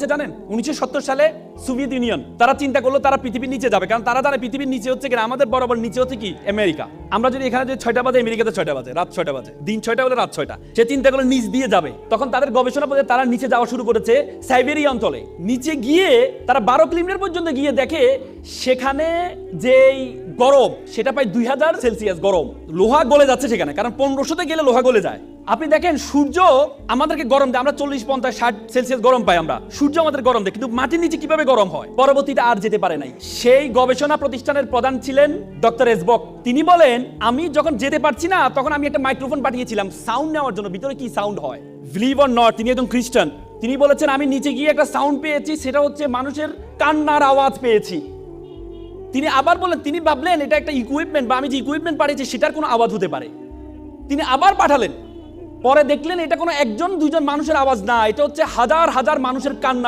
জানেন 1970 সালে Soviet union তারা চিন্তা করলো তারা পৃথিবীর নিচে যাবে, কারণ তারা জানে পৃথিবীর নিচে হচ্ছে কিনা আমাদের বরাবর নিচে হচ্ছে কি আমেরিকা। আমরা যদি এখানে যে 6টা বাজে, আমেরিকাতে 6টা বাজে, রাত 6টা বাজে, দিন 6টা হলে রাত 6টা। সে চিন্তা করলো নিচ দিয়ে যাবে, তখন তাদের গবেষণা পথে তারা নিচে যাওয়া শুরু করেছে সাইবেরিয়া অঞ্চলে। নিচে গিয়ে তারা 12 কিলোমিটার পর্যন্ত গিয়ে দেখে সেখানে যেই গরম সেটা প্রায় 2000 সেলসিয়াস গরম, লোহা গলে যাচ্ছে সেখানে, কারণ 1500তে গেলে লোহা গলে যায়। আপনি দেখেন সূর্য আমাদেরকে গরম দেয়, আমরা 40, 50, 60 সেলসিয়াস গরম পাই, আমরা সূর্য আমাদের গরম দেয়, কিন্তু মাটির নিচে কিভাবে গরম হয় পরবর্তীতে আর যেতে পারে নাই। সেই গবেষণা প্রতিষ্ঠানের প্রধান ছিলেন ডক্টর এসবক। তিনি বলেন আমি যখন যেতে পারছি না তখন আমি একটা মাইক্রোফোন পাঠিয়েছিলাম সাউন্ড নেওয়ার জন্য, ভিতরে কি সাউন্ড হয়। বিলিভ অর নট, তিনি একজন খ্রিস্টান। তিনি বলেছেন আমি নিচে গিয়ে একটা সাউন্ড পেয়েছি, সেটা হচ্ছে মানুষের কান্নার আওয়াজ পেয়েছি। তিনি আবার বলেন, তিনি ভাবলেন এটা একটা ইকুইপমেন্ট বা আমি যে ইকুইপমেন্ট পাঠিয়েছি সেটার কোনো আওয়াজ হতে পারে। তিনি আবার পাঠালেন, পরে দেখলেন এটা কোনো একজন দুইজন মানুষের আওয়াজ না, এটা হচ্ছে হাজার হাজার মানুষের কান্নার